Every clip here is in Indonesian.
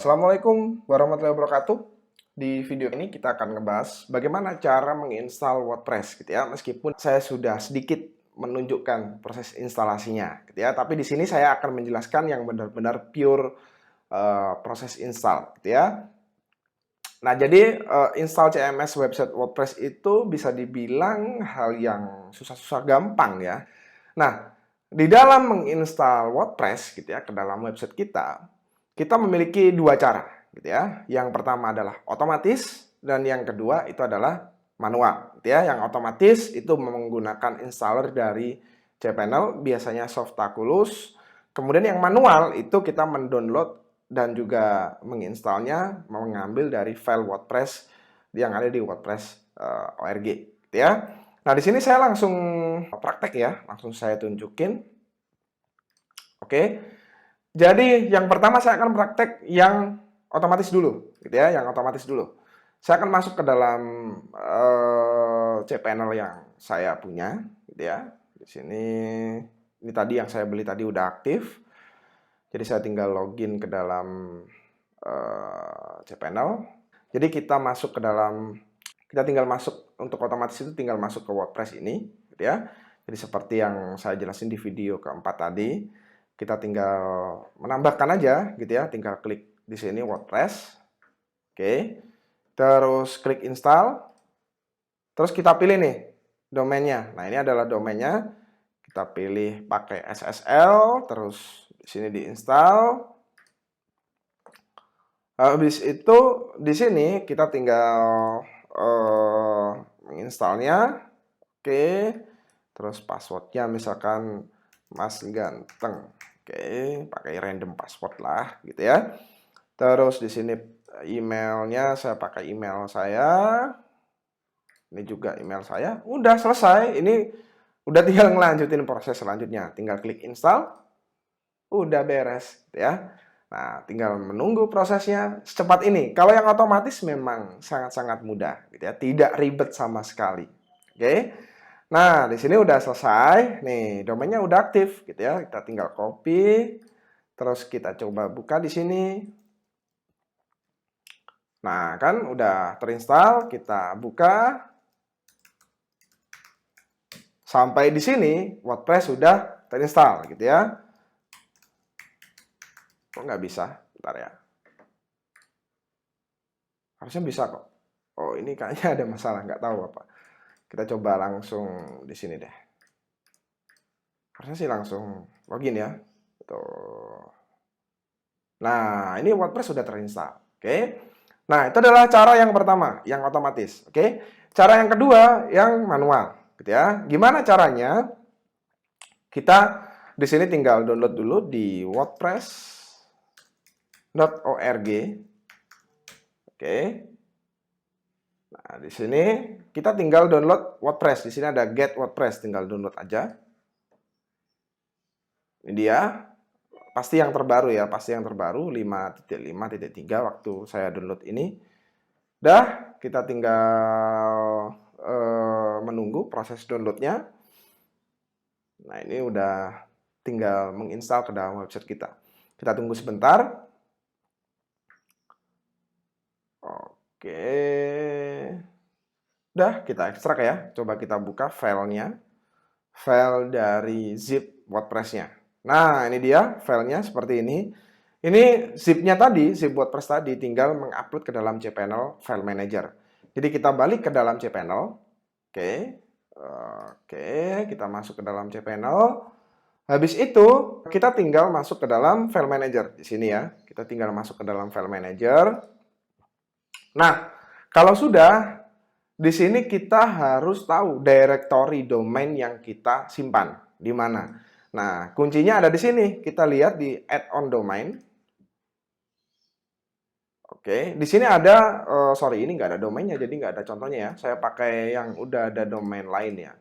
Assalamualaikum warahmatullahi wabarakatuh. Di video ini kita akan ngebahas bagaimana cara menginstal WordPress gitu ya. Meskipun saya sudah sedikit menunjukkan proses instalasinya gitu ya, tapi di sini saya akan menjelaskan yang benar-benar pure proses install gitu ya. Nah, jadi install CMS website WordPress itu bisa dibilang hal yang susah-susah gampang ya. Nah, di dalam menginstal WordPress gitu ya ke dalam website kita memiliki dua cara gitu ya. Yang pertama adalah otomatis dan yang kedua itu adalah manual gitu ya. Yang otomatis itu menggunakan installer dari cPanel, biasanya Softaculous. Kemudian yang manual itu kita mendownload dan juga menginstalnya mengambil dari file WordPress yang ada di WordPress org gitu ya. Nah, di sini saya langsung praktek ya, langsung saya tunjukin. Oke. Jadi yang pertama saya akan praktek yang otomatis dulu, gitu ya, yang otomatis dulu. Saya akan masuk ke dalam cPanel yang saya punya, gitu ya. Di sini ini tadi yang saya beli tadi udah aktif. Jadi saya tinggal login ke dalam cPanel. Jadi kita tinggal masuk untuk otomatis itu tinggal masuk ke WordPress ini, gitu ya. Jadi seperti yang saya jelasin di video keempat tadi, kita tinggal menambahkan aja, gitu ya. Tinggal klik di sini WordPress, oke. Terus klik install. Terus kita pilih nih domainnya. Nah, ini adalah domainnya. Kita pilih pakai SSL, terus di sini diinstal. Habis itu di sini kita tinggal menginstalnya, oke. Terus passwordnya misalkan Mas Ganteng, oke. Pakai random password lah, gitu ya. Terus di sini emailnya saya pakai email saya. Ini juga email saya. Udah selesai. Ini udah tinggal ngelanjutin proses selanjutnya. Tinggal klik install. Udah beres, gitu ya. Nah, tinggal menunggu prosesnya secepat ini. Kalau yang otomatis memang sangat-sangat mudah, gitu ya. Tidak ribet sama sekali. Oke. Nah, di sini udah selesai. Nih, domainnya udah aktif, gitu ya. Kita tinggal copy. Terus kita coba buka di sini. Nah, kan udah terinstall. Kita buka. Sampai di sini WordPress sudah terinstall, gitu ya. Kok nggak bisa? Bentar ya. Harusnya bisa kok. Oh, ini kayaknya ada masalah, nggak tahu apa. Kita coba langsung di sini deh. Harusnya sih langsung login ya. Tuh. Nah, ini WordPress sudah terinstall. Oke. Nah, itu adalah cara yang pertama, yang otomatis. Oke. Cara yang kedua, yang manual. Gitu ya. Gimana caranya? Kita di sini tinggal download dulu di wordpress.org. Oke. Nah, di sini kita tinggal download WordPress. Di sini ada Get WordPress, tinggal download aja. Ini dia. Pasti yang terbaru ya, pasti yang terbaru 5.5.3 waktu saya download ini. Dah, kita tinggal menunggu proses downloadnya. Nah, ini udah tinggal menginstal ke dalam website kita. Kita tunggu sebentar. Oke. Udah, kita ekstrak ya. Coba kita buka filenya. File dari zip WordPress-nya. Nah, ini dia filenya seperti ini. Ini zip-nya tadi, zip WordPress tadi, tinggal mengupload ke dalam cPanel File Manager. Jadi kita balik ke dalam cPanel. Oke. Oke, kita masuk ke dalam cPanel. Habis itu, kita tinggal masuk ke dalam File Manager. Di sini ya, kita tinggal masuk ke dalam File Manager. Nah, kalau sudah, di sini kita harus tahu directory domain yang kita simpan di mana. Nah, kuncinya ada di sini. Kita lihat di add-on domain. Oke, di sini ada, sorry ini nggak ada domainnya, jadi nggak ada contohnya ya. Saya pakai yang udah ada domain lain ya.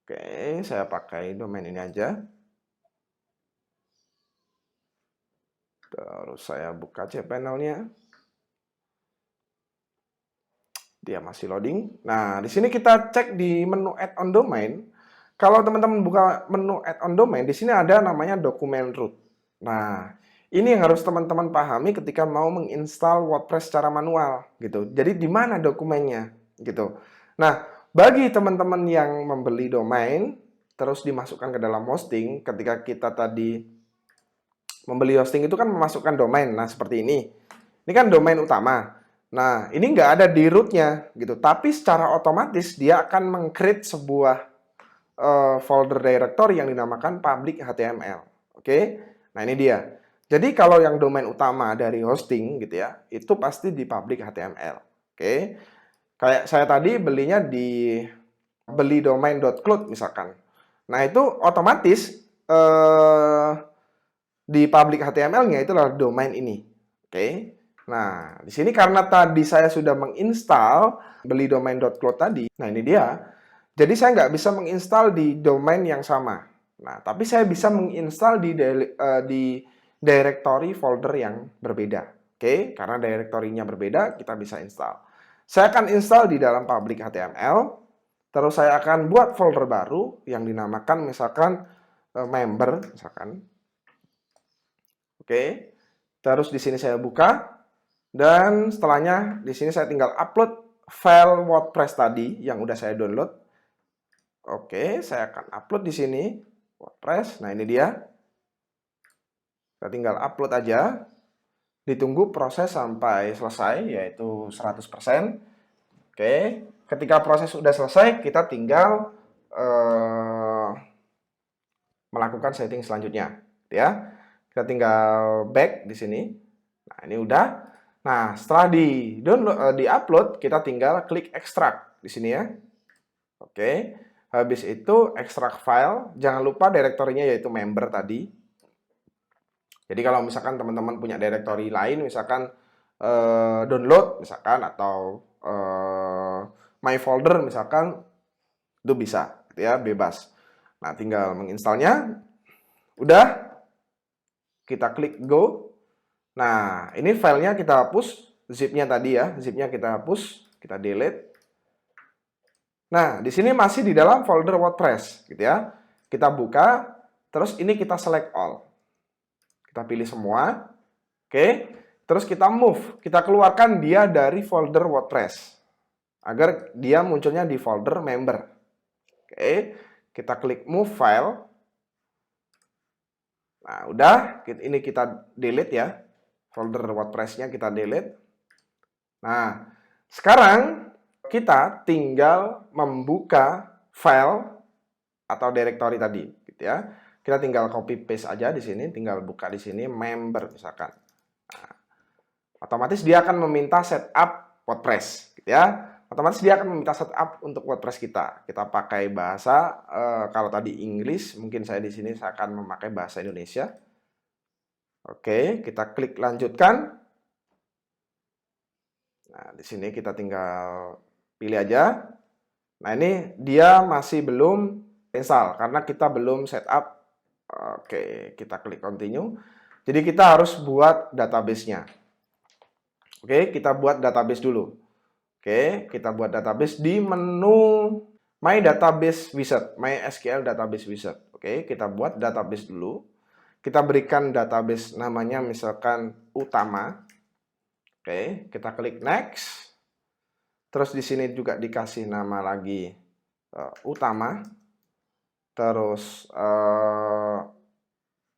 Oke, saya pakai domain ini aja. Terus saya buka cPanel-nya. Dia masih loading. Nah, di sini kita cek di menu add-on domain. Kalau teman-teman buka menu add-on domain, di sini ada namanya dokumen root. Nah, Ini yang harus teman-teman pahami ketika mau menginstal WordPress secara manual gitu. Jadi di mana dokumennya gitu. Nah, bagi teman-teman yang membeli domain terus dimasukkan ke dalam hosting, ketika kita tadi membeli hosting itu kan memasukkan domain. Nah, seperti ini. Ini kan domain utama. Nah, ini nggak ada di rootnya gitu. Tapi secara otomatis dia akan meng-create sebuah folder directory yang dinamakan public HTML. Oke? Nah, ini dia. Jadi kalau yang domain utama dari hosting gitu ya, itu pasti di public HTML. Oke. Kayak saya tadi belinya di belidomain.cloud misalkan. Nah, itu otomatis di public HTML-nya itulah domain ini. Oke. Nah, di sini karena tadi saya sudah menginstal belidomain.cloud tadi. Nah, ini dia. Jadi saya nggak bisa menginstal di domain yang sama. Nah, tapi saya bisa menginstal di directory folder yang berbeda. Oke, karena directory-nya berbeda, kita bisa install. Saya akan install di dalam public HTML, terus saya akan buat folder baru yang dinamakan misalkan member, misalkan. Oke, terus di sini saya buka, dan setelahnya di sini saya tinggal upload file WordPress tadi yang udah saya download. Oke, saya akan upload di sini WordPress. Nah, ini dia. Kita tinggal upload aja. Ditunggu proses sampai selesai, yaitu 100%. Oke, ketika proses sudah selesai, kita tinggal melakukan setting selanjutnya, ya. Kita tinggal back di sini. Nah, ini udah. Nah, setelah di-upload, kita tinggal klik extract di sini ya. Oke. Habis itu extract file, jangan lupa direktorinya yaitu member tadi. Jadi kalau misalkan teman-teman punya direktori lain, misalkan download misalkan atau my folder misalkan, itu bisa, gitu ya, bebas. Nah, tinggal menginstalnya, udah, kita klik go. Nah, ini filenya kita hapus, zipnya tadi ya, zipnya kita hapus, kita delete. Nah, di sini masih di dalam folder WordPress, gitu ya. Kita buka, terus ini kita select all. Kita pilih semua, oke. Terus kita move, kita keluarkan dia dari folder WordPress, agar dia munculnya di folder member. Oke, kita klik move file. Nah, udah, ini kita delete ya. Folder WordPress-nya kita delete. Nah, sekarang kita tinggal membuka file atau directory tadi, gitu ya. Kita tinggal copy paste aja di sini, tinggal buka di sini member misalkan. Nah, otomatis dia akan meminta setup WordPress, gitu ya. Otomatis dia akan meminta setup untuk WordPress kita. Kita pakai bahasa kalau tadi English, mungkin saya di sini saya akan memakai bahasa Indonesia. Oke, kita klik lanjutkan. Nah, di sini kita tinggal pilih aja. Nah, ini dia masih belum install karena kita belum setup. Oke, kita klik continue. Jadi kita harus buat database-nya. Oke, kita buat database dulu. Oke, kita buat database di menu My Database Wizard, My SQL Database Wizard. Oke, kita buat database dulu. Kita berikan database namanya misalkan utama. Oke, kita klik next. Terus di sini juga dikasih nama lagi utama. Terus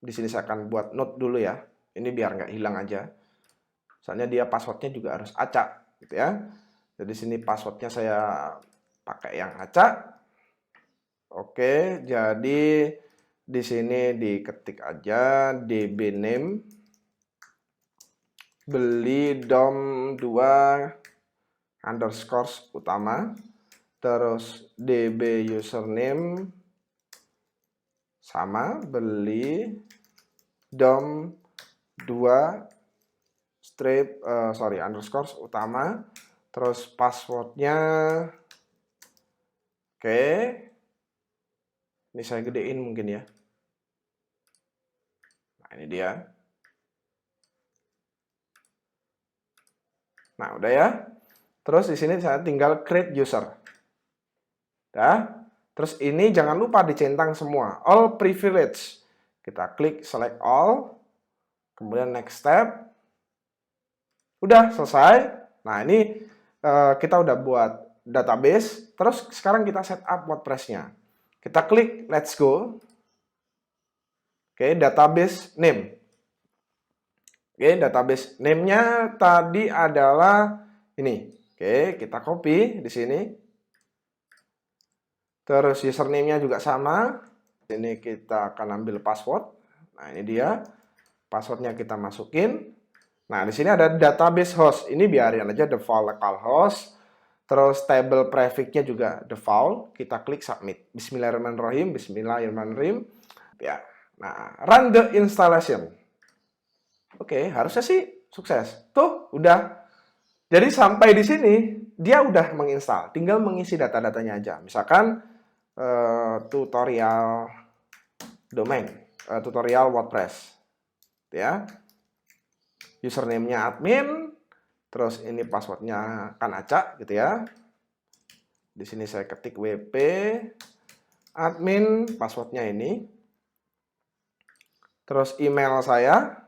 di sini saya akan buat note dulu ya. Ini biar nggak hilang aja. Soalnya dia passwordnya juga harus acak, gitu ya. Jadi sini passwordnya saya pakai yang acak. Oke, jadi di sini diketik aja dbname beli dom 2 underscore utama, terus db username sama beli dom 2 underscore utama, terus passwordnya oke. Ini saya gedein mungkin ya. Nah, ini dia. Nah, udah ya. Terus di sini saya tinggal create user. Dah. Terus ini jangan lupa dicentang semua. All privilege. Kita klik select all. Kemudian next step. Udah selesai. Nah, ini kita udah buat database. Terus sekarang kita setup WordPress-nya. Kita klik let's go. Oke, database name. Oke, database name-nya tadi adalah ini. Oke, kita copy di sini. Terus username-nya juga sama. Ini kita akan ambil password. Nah, ini dia. Passwordnya kita masukin. Nah, di sini ada database host. Ini biarin aja default localhost. Terus table prefix-nya juga default. Kita klik submit. Bismillahirrahmanirrahim. Bismillahirrahmanirrahim. Ya. Nah, run the installation. Oke, harusnya sih sukses. Tuh, udah. Jadi sampai di sini dia udah menginstal. Tinggal mengisi data-datanya aja. Misalkan tutorial domain, tutorial WordPress. Ya. Username-nya admin, terus ini passwordnya kan acak gitu ya. Di sini saya ketik WP admin, passwordnya ini. Terus email saya.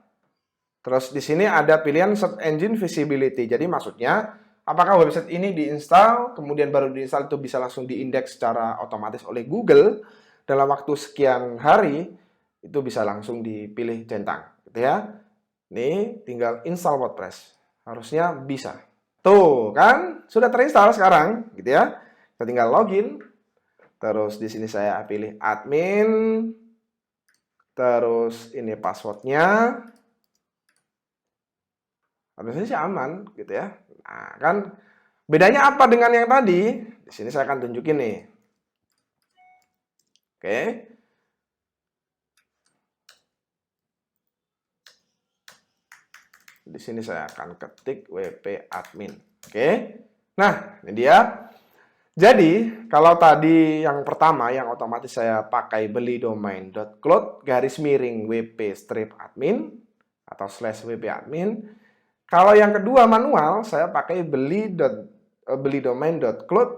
Terus di sini ada pilihan search engine visibility. Jadi maksudnya apakah website ini diinstal, kemudian baru diinstal itu bisa langsung diindeks secara otomatis oleh Google dalam waktu sekian hari, itu bisa langsung dipilih centang gitu ya. Nih, tinggal install WordPress. Harusnya bisa. Tuh, kan? Sudah terinstall sekarang, gitu ya. Kita tinggal login. Terus di sini saya pilih admin. Terus ini passwordnya. Harusnya sih aman, gitu ya. Nah, kan bedanya apa dengan yang tadi? Di sini saya akan tunjukin nih. Oke. Di sini saya akan ketik WP admin. Oke. Nah, ini dia. Jadi, kalau tadi yang pertama yang otomatis saya pakai beli domain.cloud garis miring WP strip admin atau /WP admin. Kalau yang kedua manual, saya pakai beli domain.cloud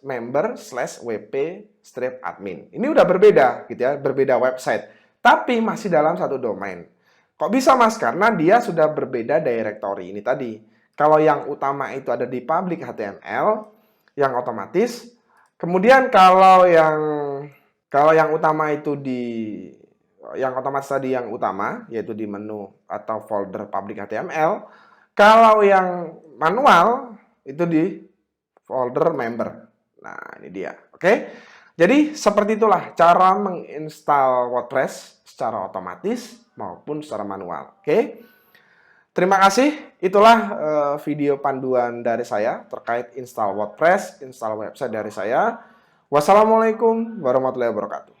/member/WP strip admin. Ini udah berbeda gitu ya, berbeda website. Tapi masih dalam satu domain. Kok bisa, Mas? Karena dia sudah berbeda directory ini tadi. Kalau yang utama itu ada di public HTML, yang otomatis. Kemudian kalau yang utama itu yang otomatis tadi yang utama, yaitu di menu atau folder public HTML. Kalau yang manual, itu di folder member. Nah, ini dia. Oke? Jadi, seperti itulah cara menginstal WordPress secara otomatis maupun secara manual. Oke? Terima kasih. Itulah video panduan dari saya terkait install WordPress, install website dari saya. Wassalamualaikum warahmatullahi wabarakatuh.